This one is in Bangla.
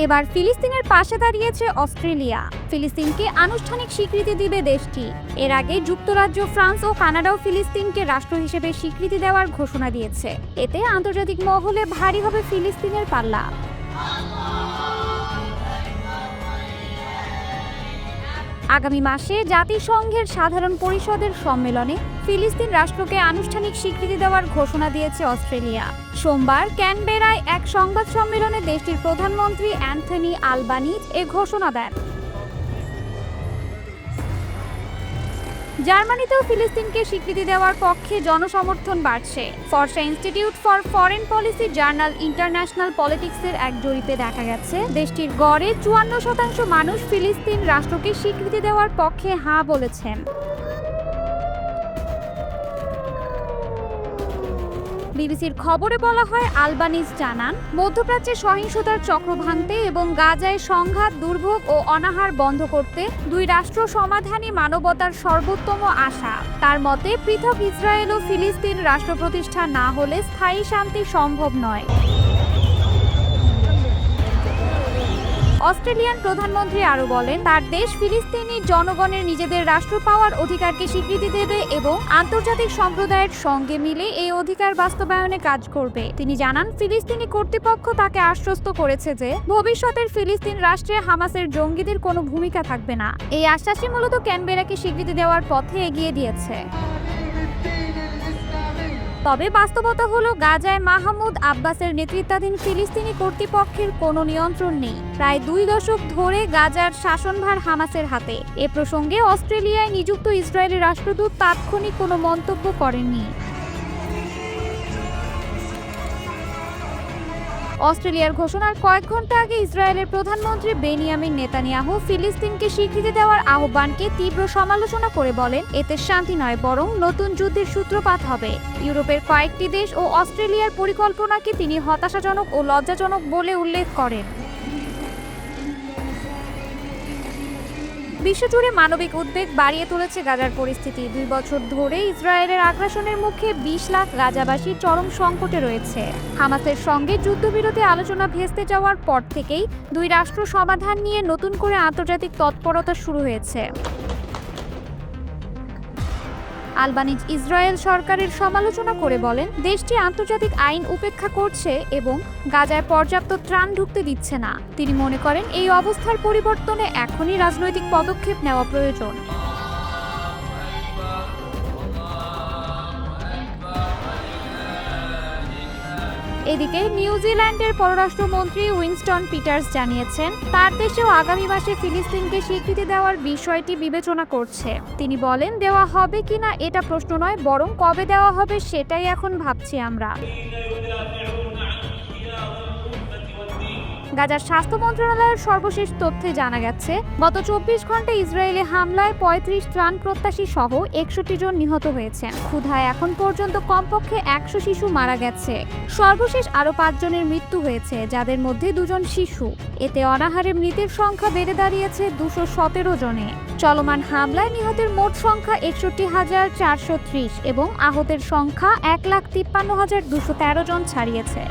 এবার ফিলিস্তিনের পাশে দাঁড়িয়েছে অস্ট্রেলিয়া। ফিলিস্তিনকে আনুষ্ঠানিক স্বীকৃতি দিবে দেশটি। এর আগে যুক্তরাজ্য, ফ্রান্স ও কানাডাও ফিলিস্তিনকে রাষ্ট্র হিসেবে স্বীকৃতি দেওয়ার ঘোষণা দিয়েছে। এতে আন্তর্জাতিক মহলে ভারী হবে ফিলিস্তিনের পাল্লা। আগামী মাসে জাতিসংঘের সাধারণ পরিষদের সম্মেলনে ফিলিস্তিন রাষ্ট্রকে আনুষ্ঠানিক স্বীকৃতি দেওয়ার ঘোষণা দিয়েছে অস্ট্রেলিয়া। সোমবার ক্যানবেরায় এক সংবাদ সম্মেলনে দেশটির প্রধানমন্ত্রী অ্যান্থনি আলবানিজ এ ঘোষণা দেন। জার্মানিতেও ফিলিস্তিনকে স্বীকৃতি দেওয়ার পক্ষে জনসমর্থন বাড়ছে। ফর্সা institute for foreign policy journal international পলিটিক্সের এক জরিপে দেখা গেছে, দেশটির গড়ে ৫৪% মানুষ ফিলিস্তিন রাষ্ট্রকে স্বীকৃতি দেওয়ার পক্ষে হ্যাঁ বলেছেন। বিবিসির খবরে বলা হয়, আলবানিজ জানান, মধ্যপ্রাচ্যে সহিংসতার চক্র ভাঙতে এবং গাজায় সংঘাত, দুর্ভোগ ও অনাহার বন্ধ করতে দুই রাষ্ট্র সমাধানই মানবতার সর্বোত্তম আশা। তার মতে, পৃথক ইসরায়েল ও ফিলিস্তিন রাষ্ট্র প্রতিষ্ঠা না হলে স্থায়ী শান্তি সম্ভব নয়। অস্ট্রেলিয়ান প্রধানমন্ত্রী আরও বলেন, তার দেশ ফিলিস্তিনি জনগণের নিজেদের রাষ্ট্র পাওয়ার অধিকারকে স্বীকৃতি দেবে এবং আন্তর্জাতিক সম্প্রদায়ের সঙ্গে মিলে এই অধিকার বাস্তবায়নে কাজ করবে। তিনি জানান, ফিলিস্তিনি কর্তৃপক্ষ তাকে আশ্বস্ত করেছে যে ভবিষ্যতের ফিলিস্তিন রাষ্ট্রে হামাসের জঙ্গিদের কোনো ভূমিকা থাকবে না। এই আশ্বাসই মূলত ক্যানবেরাকে স্বীকৃতি দেওয়ার পথে এগিয়ে দিয়েছে। তবে বাস্তবতা হলো, গাজায় মাহমুদ আব্বাসের নেতৃত্বাধীন ফিলিস্তিনি কর্তৃপক্ষের কোনো নিয়ন্ত্রণ নেই। প্রায় ২ দশক ধরে গাজার শাসনভার হামাসের হাতে। এ প্রসঙ্গে অস্ট্রেলিয়ায় নিযুক্ত ইসরায়েলের রাষ্ট্রদূত তাৎক্ষণিক কোনো মন্তব্য করেননি। অস্ট্রেলিয়ার ঘোষণার কয়েক ঘন্টা আগে ইসরায়েলের প্রধানমন্ত্রী বেনিয়ামিন নেতানিয়াহু ফিলিস্তিনকে স্বীকৃতি দেওয়ার আহ্বানকে তীব্র সমালোচনা করে বলেন, এতে শান্তি নয়, বরং নতুন যুদ্ধের সূত্রপাত হবে। ইউরোপের কয়েকটি দেশ ও অস্ট্রেলিয়ার পরিকল্পনাকে তিনি হতাশাজনক ও লজ্জাজনক বলে উল্লেখ করেন। বিশ্বজুড়ে মানবিক উদ্বেগ বাড়িয়ে তুলেছে গাজার পরিস্থিতি। ২ বছর ধরে ইসরায়েলের আগ্রাসনের মুখে ২০ লাখ গাজাবাসী চরম সংকটে রয়েছে। হামাসের সঙ্গে যুদ্ধবিরতি আলোচনা ভেস্তে যাওয়ার পর থেকেই দুই রাষ্ট্র সমাধান নিয়ে নতুন করে আন্তর্জাতিক তৎপরতা শুরু হয়েছে। আলবানিজ ইসরায়েল সরকারের সমালোচনা করে বলেন, দেশটি আন্তর্জাতিক আইন উপেক্ষা করছে এবং গাজায় পর্যাপ্ত ত্রাণ ঢুকতে দিচ্ছে না। তিনি মনে করেন, এই অবস্থার পরিবর্তনে এখনই রাজনৈতিক পদক্ষেপ নেওয়া প্রয়োজন। এদিকে নিউজিল্যান্ডের পররাষ্ট্রমন্ত্রী উইনস্টন পিটার্স জানিয়েছেন, তার দেশেও আগামী মাসে ফিলিস্তিনকে স্বীকৃতি দেওয়ার বিষয়টি বিবেচনা করছে। তিনি বলেন, দেওয়া হবে কিনা এটা প্রশ্ন নয়, বরং কবে দেওয়া হবে সেটাই এখন ভাবছি আমরা। গাজার স্বাস্থ্য মন্ত্রণালয়ের সর্বশেষ তথ্যে জানা গেছে, গত ২৪ ঘন্টায় ইসরায়েলি হামলায় ৩৫ ত্রাণ প্রত্যাশী সহ ৬১ জন নিহত হয়েছেন। ক্ষুধায় এখন পর্যন্ত কমপক্ষে ১০০ শিশু মারা গেছে। সর্বশেষ আরও ৫ জনের মৃত্যু হয়েছে, যাদের মধ্যে ২ জন শিশু। এতে অনাহারে মৃতের সংখ্যা বেড়ে দাঁড়িয়েছে ২১৭ জনে। চলমান হামলায় নিহতের মোট সংখ্যা ৬১,৪৩০ এবং আহতের সংখ্যা ১,৫৩,২১৩ জন ছাড়িয়েছে।